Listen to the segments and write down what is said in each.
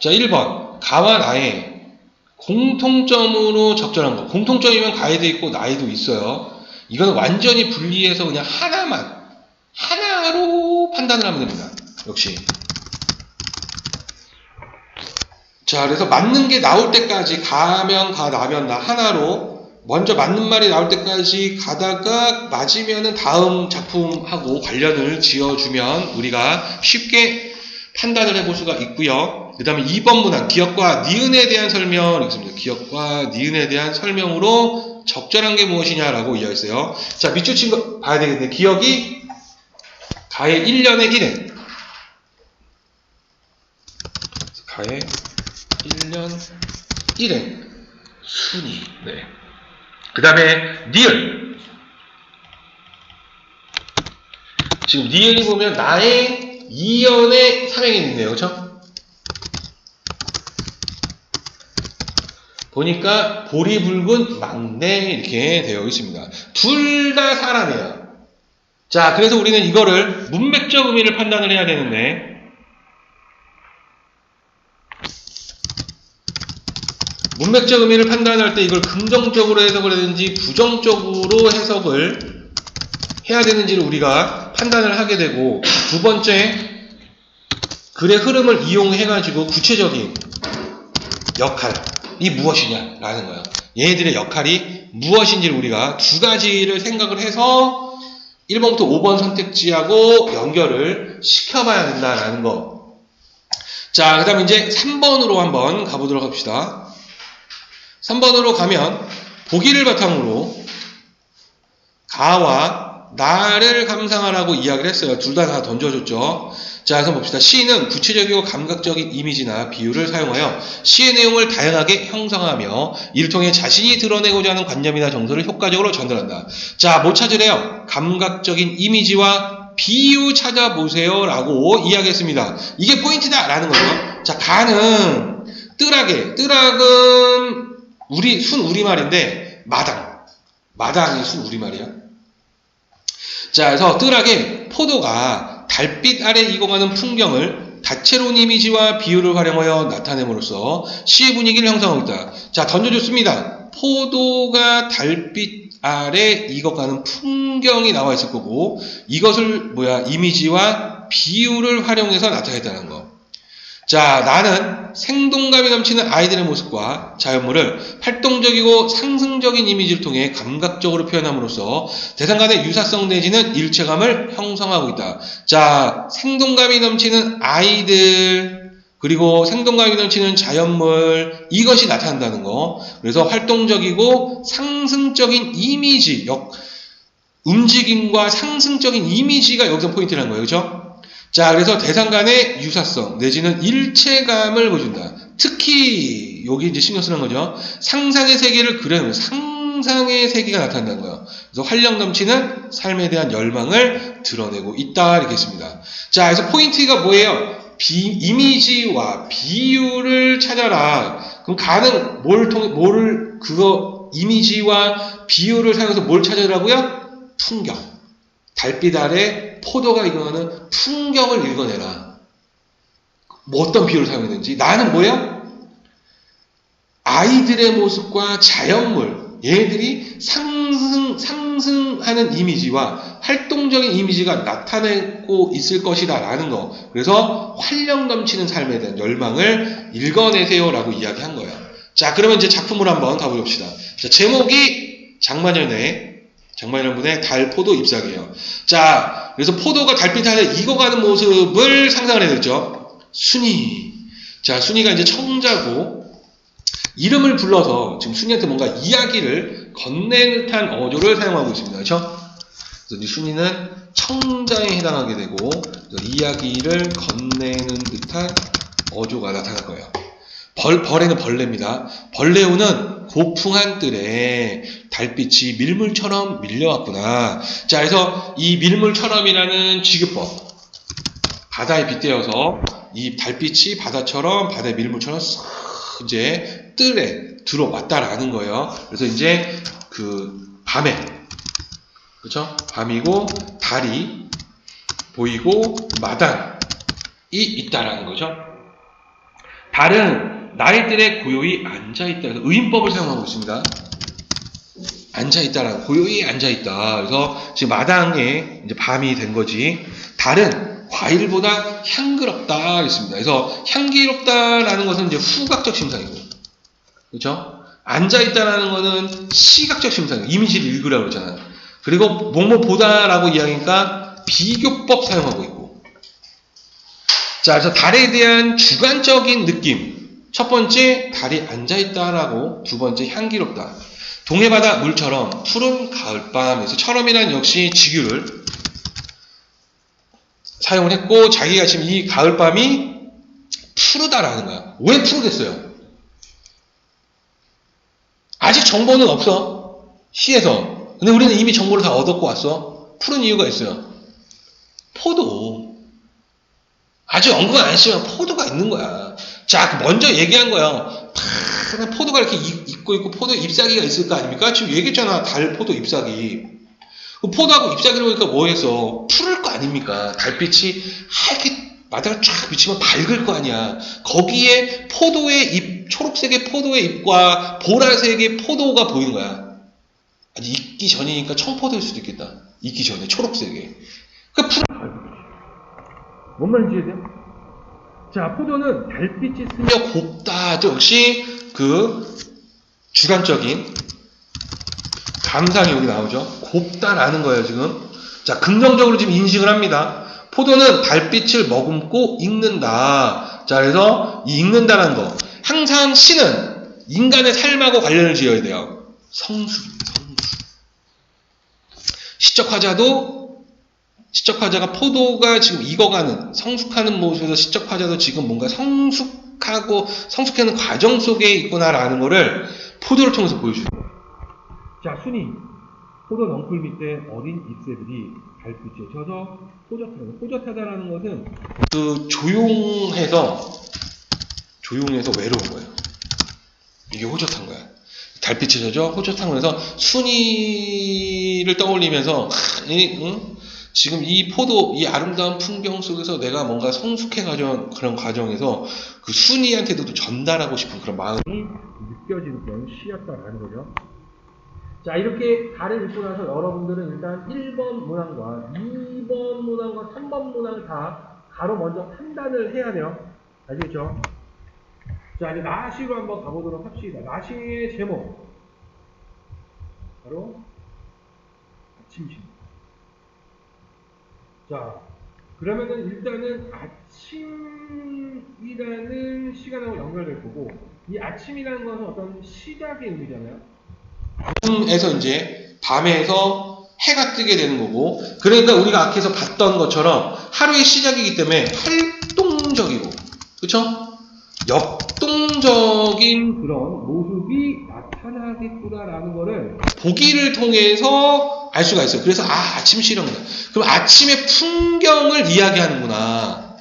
자, 1번. 가와 나의 공통점으로 적절한 거. 공통점이면 가에도 있고 나에도 있어요. 이건 완전히 분리해서 그냥 하나로 판단을 하면 됩니다. 역시. 자, 그래서 맞는 게 나올 때까지 가면 가, 나면 나 하나로 먼저 맞는 말이 나올 때까지 가다가 맞으면은 다음 작품하고 관련을 지어주면 우리가 쉽게 판단을 해볼 수가 있고요. 그 다음에 2번 문항, 기억과 니은에 대한 설명, 있습니다. 기억과 니은에 대한 설명으로 적절한 게 무엇이냐라고 이야기했어요. 자, 밑줄 친 거 봐야 되겠네. 기억이 가의 1년의 1행. 가의 1년 1행. 순위. 네. 그 다음에 니은. 지금 니은이 보면 나의 2연의 3행이 있네요. 그렇죠? 보니까 보리 붉은 막내 이렇게 되어 있습니다. 둘 다 사람이에요. 자, 그래서 우리는 이거를 문맥적 의미를 판단을 해야 되는데 문맥적 의미를 판단할 때 이걸 긍정적으로 해석을 하든지 부정적으로 해석을 해야 되는지를 우리가 판단을 하게 되고, 두 번째, 글의 흐름을 이용해가지고 구체적인 역할이 무엇이냐라는 거예요. 얘네들의 역할이 무엇인지를 우리가 두 가지를 생각을 해서 1번부터 5번 선택지하고 연결을 시켜봐야 된다라는 거. 자, 그 다음에 이제 3번으로 한번 가보도록 합시다. 3번으로 가면 보기를 바탕으로 가와 나를 감상하라고 이야기를 했어요. 둘 다 던져줬죠. 자, 그래서 봅시다. 시는 구체적이고 감각적인 이미지나 비유를 사용하여 시의 내용을 다양하게 형성하며 이를 통해 자신이 드러내고자 하는 관념이나 정서를 효과적으로 전달한다. 자, 뭐 찾으래요? 감각적인 이미지와 비유 찾아보세요 라고 이야기했습니다. 이게 포인트다 라는 거죠. 자, 가는 뜰하게, 뜰학은 순 우리말인데 마당이 순 우리말이야. 자, 그래서 뜰하게 포도가 달빛 아래 익어가는 풍경을 다채로운 이미지와 비유를 활용하여 나타냄으로써 시의 분위기를 형성하고 있다. 자, 던져줬습니다. 포도가 달빛 아래 익어가는 풍경이 나와 있을 거고, 이것을 이미지와 비유를 활용해서 나타냈다는 거. 자, 나는 생동감이 넘치는 아이들의 모습과 자연물을 활동적이고 상승적인 이미지를 통해 감각적으로 표현함으로써 대상 간의 유사성 내지는 일체감을 형성하고 있다. 자, 생동감이 넘치는 아이들, 그리고 생동감이 넘치는 자연물, 이것이 나타난다는 거. 그래서 활동적이고 상승적인 이미지, 움직임과 상승적인 이미지가 여기서 포인트라는 거예요. 그렇죠? 자, 그래서 대상 간의 유사성 내지는 일체감을 보여준다. 특히 여기 이제 신경 쓰는 거죠. 상상의 세계를 그려내는 상상의 세계가 나타난다는 거예요. 그래서 활력 넘치는 삶에 대한 열망을 드러내고 있다 이렇게 했습니다. 자, 그래서 포인트가 뭐예요? 이미지와 비유를 찾아라. 그럼 가는 이미지와 비유를 사용해서 뭘 찾으라고요? 풍경. 달빛 아래 포도가 익어가는 풍경을 읽어내라. 뭐 어떤 비유를 사용했는지. 나는 뭐예요? 아이들의 모습과 자연물, 얘들이 상승하는 이미지와 활동적인 이미지가 나타내고 있을 것이다 라는 거. 그래서 활력 넘치는 삶에 대한 열망을 읽어내세요 라고 이야기한 거예요. 자, 그러면 이제 작품으로 한번 가보봅시다. 자, 제목이 장마년분의 달포도 잎사귀예요. 자, 그래서 포도가 달빛 아래 익어가는 모습을 상상을 해냈죠. 순이. 자, 순이가 이제 청자고 이름을 불러서 지금 순이한테 뭔가 이야기를 건네는 듯한 어조를 사용하고 있습니다. 그렇죠? 그래서 이 순이는 청자에 해당하게 되고 이야기를 건네는 듯한 어조가 나타날 거예요. 벌에는 벌레입니다. 벌레우는 고풍한 뜰에 달빛이 밀물처럼 밀려왔구나. 자, 그래서 이 밀물처럼이라는 지규법, 바다에 빗대어서 이 달빛이 바다의 밀물처럼 싹 이제 뜰에 들어왔다라는 거예요. 그래서 이제 그 밤에, 그렇죠? 밤이고 달이 보이고 마당이 있다라는 거죠. 달은 나일들의 고요히 앉아있다. 그래서 의인법을 사용하고 있습니다. 앉아있다라고. 고요히 앉아있다. 그래서 지금 마당에 이제 밤이 된 거지. 달은 과일보다 향기롭다. 그랬습니다. 그래서 향기롭다라는 것은 이제 후각적 심상이고. 그렇죠? 앉아있다라는 것은 시각적 심상이고. 이미지를 읽으라고 그러잖아요. 그리고 뭐뭐보다라고 이야기하니까 비교법 사용하고 있고. 자, 그래서 달에 대한 주관적인 느낌. 첫 번째, 달이 앉아있다라고. 두 번째, 향기롭다. 동해바다 물처럼 푸른 가을밤에서 처럼이란 역시 직유를 사용을 했고, 자기가 지금 이 가을밤이 푸르다라는 거야. 왜 푸르겠어요? 아직 정보는 없어. 시에서. 근데 우리는 이미 정보를 다 얻었고 왔어. 푸른 이유가 있어요. 포도. 아직 언급 안 했지만 포도가 있는 거야. 자, 먼저 얘기한 거야. 파란 포도가 이렇게 있고 포도 잎사귀가 있을 거 아닙니까? 지금 얘기했잖아. 달 포도 잎사귀. 포도하고 잎사귀를 보니까 뭐겠어? 푸를 거 아닙니까? 달빛이 하얗게 마다가 쫙 비치면 밝을 거 아니야. 거기에 포도의 잎, 초록색의 포도의 잎과 보라색의 포도가 보이는 거야. 아직 익기 전이니까 청포도일 수도 있겠다. 익기 전에 초록색에. 그 푸른 뭔 말인지 이해돼요? 자, 포도는 달빛이 스며 곱다. 역시 그 주관적인 감상이 여기 나오죠. 곱다라는 거예요, 지금. 자, 긍정적으로 지금 인식을 합니다. 포도는 달빛을 머금고 익는다. 자, 그래서 이 익는다라는 거. 항상 시는 인간의 삶하고 관련을 지어야 돼요. 성숙입니다, 성숙. 시적화자가 포도가 지금 익어가는, 성숙하는 모습에서 시적화자도 지금 뭔가 성숙하는 과정 속에 있구나라는 거를 포도를 통해서 보여주는 거예요. 자, 순이. 포도 넝쿨 밑에 어린 잎새들이 달빛에 젖어 호젓하다. 호젓하다라는 것은 그 조용해서 외로운 거예요. 이게 호젓한 거야. 달빛에 젖어 호젓한 거에서 순이를 떠올리면서 지금 이 포도, 이 아름다운 풍경 속에서 내가 뭔가 성숙해가지고 그런 과정에서 그 순이한테도 전달하고 싶은 그런 마음이 느껴지는 그런 시였다라는 거죠. 자, 이렇게 달을 읽고 나서 여러분들은 일단 1번 문항과 2번 문항과 3번 문항을 다 가로 먼저 판단을 해야 돼요. 아시겠죠? 자, 이제 나시로 한번 가보도록 합시다. 나시의 제목. 바로 아침입니다. 자, 그러면은 일단은 아침이라는 시간하고 연결될 거고, 이 아침이라는 것은 어떤 시작의 의미잖아요. 에서 이제 밤에서 해가 뜨게 되는 거고, 그러니까 우리가 앞에서 봤던 것처럼 하루의 시작이기 때문에 활동적이고, 그쵸? 역동적인 그런 모습이 나타나겠구나라는 거를 보기를 통해서 알 수가 있어요. 그래서 아침 시력이다. 그럼 아침의 풍경을 이야기하는구나.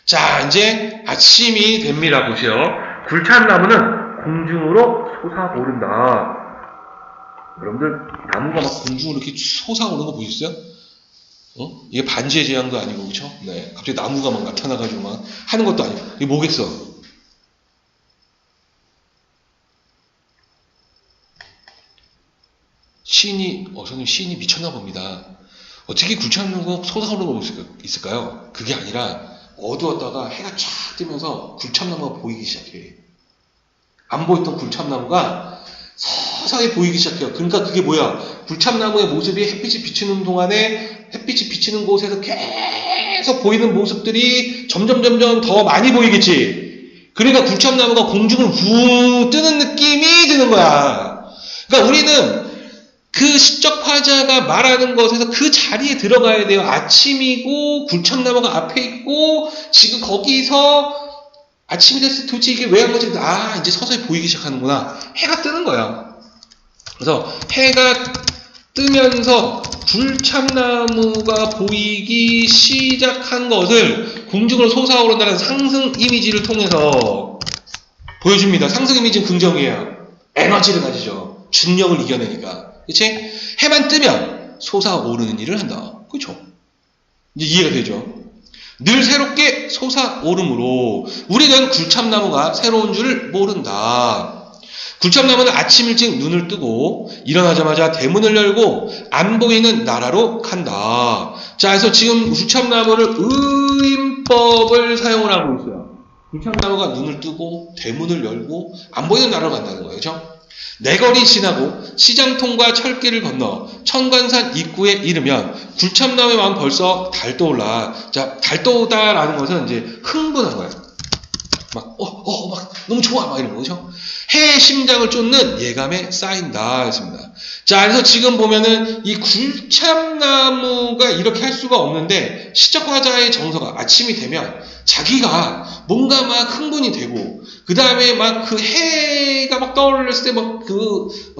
자, 이제 아침이 됩니다. 보세요. 굴참나무는 공중으로 솟아오른다. 여러분들 나무가 막 공중으로 이렇게 솟아오르는 거 보셨어요? 이게 반지의 제왕도 아니고, 그렇죠? 네, 갑자기 나무가 막 나타나가지고 막 하는 것도 아니고, 이게 뭐겠어? 선생님 시인이 미쳤나 봅니다. 어떻게 굴참나무가 솟아오르는 거 있을까요? 그게 아니라 어두웠다가 해가 쫙 뜨면서 굴참나무가 보이기 시작해. 안 보였던 굴참나무가 서서히 보이기 시작해요. 그러니까 그게 뭐야? 굴참나무의 모습이 햇빛이 비치는 동안에 햇빛이 비치는 곳에서 계속 보이는 모습들이 점점 더 많이 보이겠지. 그러니까 굴참나무가 공중을 우 뜨는 느낌이 드는 거야. 그러니까 우리는 그 시적 화자가 말하는 것에서 그 자리에 들어가야 돼요. 아침이고 굴참나무가 앞에 있고 지금 거기서 아침이 됐을 때 도대체 이게 왜 한 거지? 이제 서서히 보이기 시작하는구나. 해가 뜨는 거야. 그래서 해가 뜨면서 굴참나무가 보이기 시작한 것을 공중으로 솟아오른다는 상승 이미지를 통해서 보여줍니다. 상승 이미지는 긍정이에요. 에너지를 가지죠. 중력을 이겨내니까. 그치? 해만 뜨면 솟아오르는 일을 한다. 그쵸? 이제 이해가 되죠? 늘 새롭게 솟아오르므로 우리는 굴참나무가 새로운 줄을 모른다. 굴참나무는 아침 일찍 눈을 뜨고 일어나자마자 대문을 열고 안 보이는 나라로 간다. 자, 그래서 지금 굴참나무를 의인법을 사용을 하고 있어요. 굴참나무가 눈을 뜨고 대문을 열고 안 보이는 나라로 간다는 거예요. 그렇죠? 내거리 지나고 시장통과 철길을 건너 천관산 입구에 이르면 굴참나무의 마음 벌써 달떠올라. 자, 달떠오다라는 것은 이제 흥분한 거예요. 막 너무 좋아 막 이런 거죠. 해의 심장을 쫓는 예감에 쌓인다 했습니다. 자, 그래서 지금 보면은 이 굴참나무가 이렇게 할 수가 없는데 시적화자의 정서가 아침이 되면 자기가 뭔가 막 흥분이 되고 그 다음에 막 그 해가 막 떠올랐을 때 막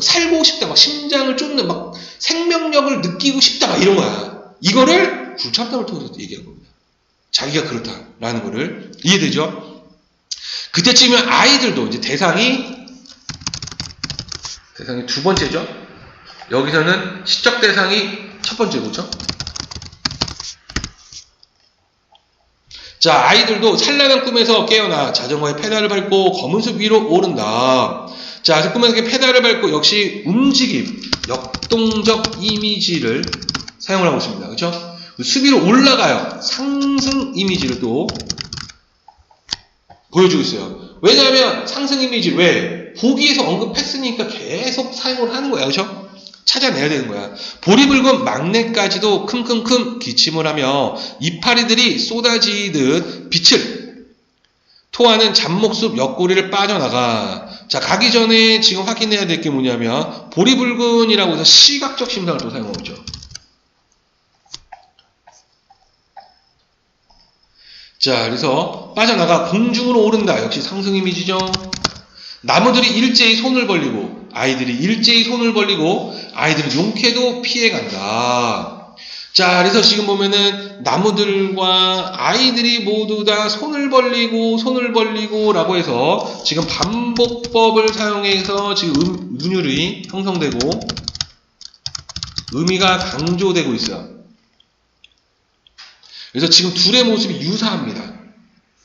살고 싶다, 막 심장을 쫓는 막 생명력을 느끼고 싶다 막 이런 거야. 이거를 굴참나무를 통해서 얘기한 겁니다. 자기가 그렇다라는 거를 이해되죠? 그때쯤이면 아이들도 이제 대상이 두 번째죠. 여기서는 시적 대상이 첫 번째고, 그렇죠? 자, 아이들도 찬란한 꿈에서 깨어나 자전거에 페달을 밟고 검은 숲 위로 오른다. 자, 그래서 꿈에서 페달을 밟고 역시 움직임, 역동적 이미지를 사용을 하고 있습니다. 그렇죠? 숲 위로 올라가요. 상승 이미지를 또 보여주고 있어요. 왜냐하면 상승 이미지 왜? 보기에서 언급했으니까 계속 사용을 하는 거야. 그렇죠? 찾아내야 되는 거야. 보리 붉은 막내까지도 큼큼큼 기침을 하며 이파리들이 쏟아지듯 빛을 토하는 잡목숲 옆구리를 빠져나가. 자, 가기 전에 지금 확인해야 될 게 뭐냐면 보리 붉은이라고 해서 시각적 심상을 또 사용하고 있죠. 자, 그래서 빠져나가 공중으로 오른다. 역시 상승 이미지죠. 나무들이 일제히 손을 벌리고 아이들이 일제히 손을 벌리고 아이들은 용케도 피해간다. 자, 그래서 지금 보면은 나무들과 아이들이 모두 다 손을 벌리고 라고 해서 지금 반복법을 사용해서 지금 운율이 형성되고 의미가 강조되고 있어요. 그래서 지금 둘의 모습이 유사합니다.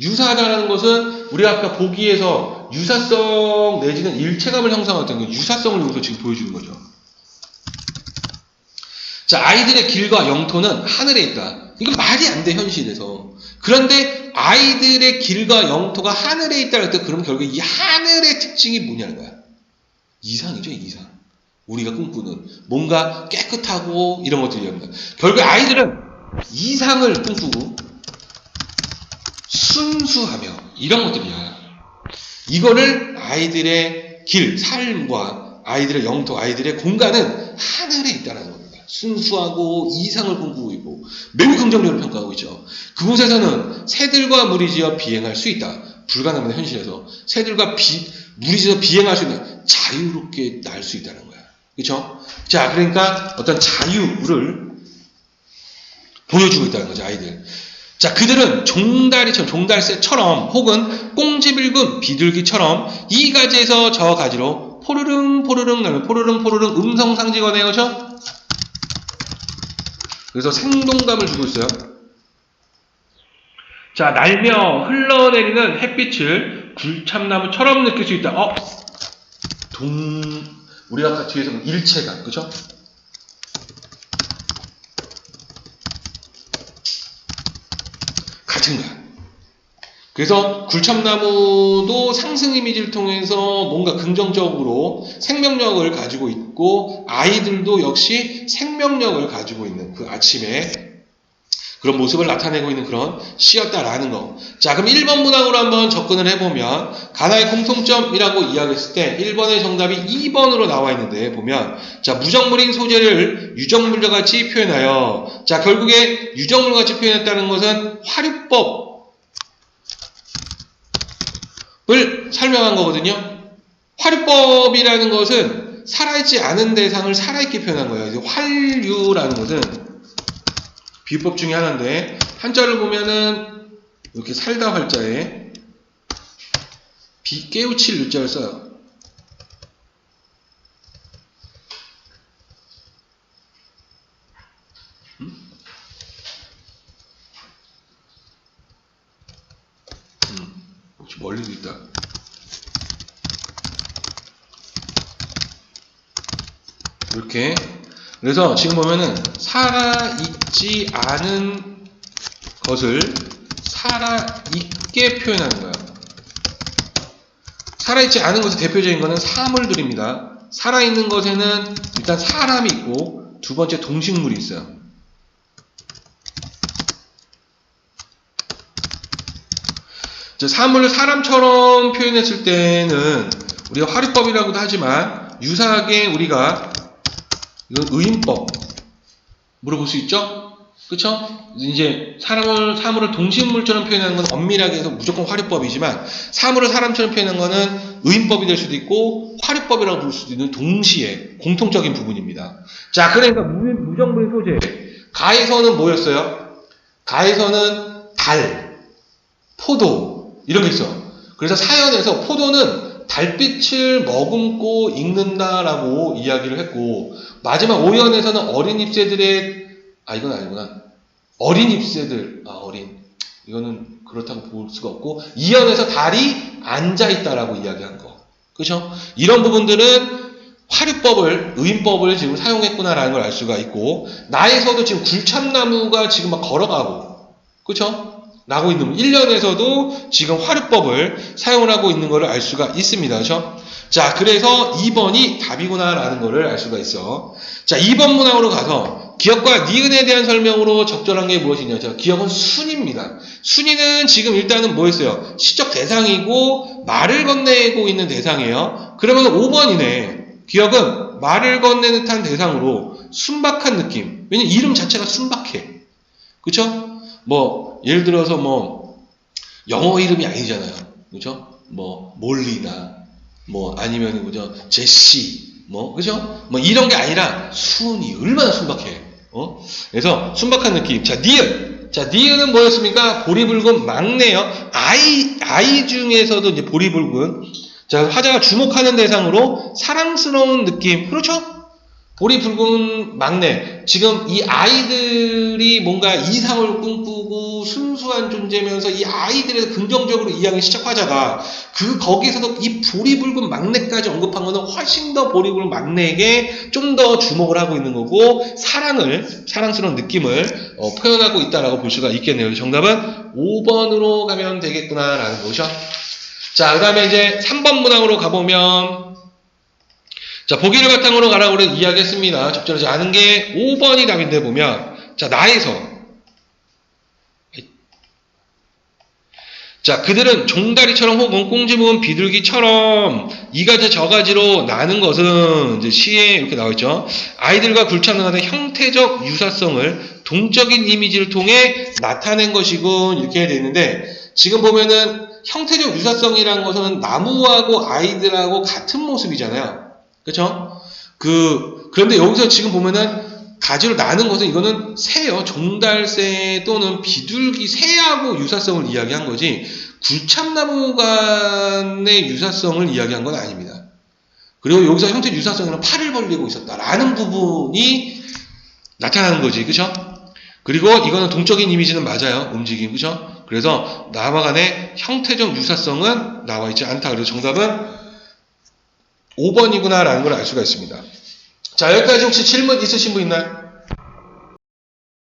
유사하다는 것은 우리가 아까 보기에서 유사성 내지는 일체감을 형성했던 그 유사성을 여기서 지금 보여주는 거죠. 자, 아이들의 길과 영토는 하늘에 있다. 이건 말이 안 돼, 현실에서. 그런데 아이들의 길과 영토가 하늘에 있다 할 때 그럼 결국 이 하늘의 특징이 뭐냐는 거야. 이상이죠, 이상. 우리가 꿈꾸는 뭔가 깨끗하고 이런 것들이랍니다. 결국 아이들은 이상을 꿈꾸고 순수하며 이런 것들이야. 이거를 아이들의 길, 삶과 아이들의 영토, 아이들의 공간은 하늘에 있다는 겁니다. 순수하고 이상을 꿈꾸고 있고 매우 긍정적으로 평가하고 있죠. 그곳에서는 새들과 물이 지어 비행할 수 있다. 불가능한 현실에서 새들과 물이 지어 비행할 수 있는 자유롭게 날 수 있다는 거야. 그렇죠? 자, 그러니까 어떤 자유를 보여주고 있다는 거죠, 아이들. 자, 그들은 종달새처럼 혹은 꽁지붉은 비둘기처럼 이 가지에서 저 가지로 포르릉 나면 포르릉 음성상징어네요. 그렇죠? 그래서 생동감을 주고 있어요. 자, 날며 흘러내리는 햇빛을 굴참나무처럼 느낄 수 있다. 우리가 아까 뒤에서 일체감, 그렇죠? 같은 거야. 그래서 굴참나무도 상승 이미지를 통해서 뭔가 긍정적으로 생명력을 가지고 있고 아이들도 역시 생명력을 가지고 있는 그 아침에 그런 모습을 나타내고 있는 그런 시였다라는 거. 자, 그럼 1번 문항으로 한번 접근을 해보면 가나의 공통점이라고 이야기했을 때 1번의 정답이 2번으로 나와 있는데 보면 자, 무정물인 소재를 유정물과 같이 표현하여 자, 결국에 유정물과 같이 표현했다는 것은 화류법 을 설명한 거거든요. 화류법이라는 것은 살아있지 않은 대상을 살아있게 표현한 거예요. 활유라는 것은 비유법 중에 하나인데 한자를 보면은 이렇게 살다 활자에 깨우칠 유자를 써요. 있다. 이렇게. 그래서 지금 보면은 살아있지 않은 것을 살아있게 표현하는 거야. 살아있지 않은 것의 대표적인 것은 사물들입니다. 살아있는 것에는 일단 사람이 있고 두 번째 동식물이 있어요. 사물을 사람처럼 표현했을 때는 우리가 화류법이라고도 하지만 유사하게 우리가 이건 의인법 물어볼 수 있죠? 그쵸? 이제 사물을 동식물처럼 표현하는 건 엄밀하게 해서 무조건 화류법이지만 사물을 사람처럼 표현하는 거는 의인법이 될 수도 있고 화류법이라고 부를 수도 있는 동시에 공통적인 부분입니다. 자, 그러니까 무정부의 소재. 가에서는 뭐였어요? 가에서는 달, 포도 이런 게 있어. 그래서 사연에서 포도는 달빛을 머금고 익는다라고 이야기를 했고 마지막 5연에서는 어린 잎새들의 이건 아니구나. 어린 잎새들 어린 이거는 그렇다고 볼 수가 없고 2연에서 달이 앉아있다라고 이야기한 거 그죠? 이런 부분들은 화류법을 의인법을 지금 사용했구나라는 걸 알 수가 있고 나에서도 지금 굴참나무가 지금 막 걸어가고 그죠? 라고 있는 1년에서도 지금 화류법을 사용을 하고 있는 것을 알 수가 있습니다. 그렇죠? 자, 그래서 2번이 답이구나라는 것을 알 수가 있어. 자, 2번 문항으로 가서 기억과 니은에 대한 설명으로 적절한 게 무엇이냐? 자, 기억은 순입니다. 순이는 지금 일단은 뭐였어요? 시적 대상이고 말을 건네고 있는 대상이에요. 그러면 5번이네. 기억은 말을 건네는 듯한 대상으로 순박한 느낌. 왜냐면 이름 자체가 순박해. 그쵸? 예를 들어서 영어 이름이 아니잖아요. 그죠? 몰리나, 아니면, 그죠? 제시, 그죠? 이런 게 아니라, 순이, 얼마나 순박해. 그래서, 순박한 느낌. 자, 니은. 자, 니은은 뭐였습니까? 보리붉은 막내요. 아이 중에서도 이제 보리붉은. 자, 화자가 주목하는 대상으로 사랑스러운 느낌. 그렇죠? 보리붉은 막내. 지금 이 아이들이 뭔가 이상을 꿈꾸고 순수한 존재면서 이 아이들에 대해서 긍정적으로 이야기 시작하자가 거기서도 이 보리붉은 막내까지 언급한 거는 훨씬 더 보리붉은 막내에게 좀 더 주목을 하고 있는 거고 사랑스러운 느낌을 표현하고 있다라고 볼 수가 있겠네요. 정답은 5번으로 가면 되겠구나라는 거죠. 자, 그 다음에 이제 3번 문항으로 가보면 자, 보기를 바탕으로 가라고 우리 이야기했습니다. 적절하지 않은 게 5번이 답인데 보면 자, 나에서 자, 그들은 종다리처럼 혹은 꽁지 묵은 비둘기처럼 이가지 저가지로 나는 것은 이제 시에 이렇게 나와있죠. 아이들과 굴참나는 형태적 유사성을 동적인 이미지를 통해 나타낸 것이군 이렇게 되어 있는데 지금 보면은 형태적 유사성이라는 것은 나무하고 아이들하고 같은 모습이잖아요. 그렇죠? 그런데 여기서 지금 보면은 가지로 나는 것은 이거는 새요. 종달새 또는 비둘기 새하고 유사성을 이야기한 거지 굴참나무 간의 유사성을 이야기한 건 아닙니다. 그리고 여기서 형태 유사성에는 팔을 벌리고 있었다라는 부분이 나타나는 거지. 그렇죠? 그리고 이거는 동적인 이미지는 맞아요. 움직임. 그렇죠? 그래서 나와 간의 형태적 유사성은 나와 있지 않다. 그래서 정답은 5번이구나라는 걸 알 수가 있습니다. 자, 여기까지 혹시 질문 있으신 분 있나요?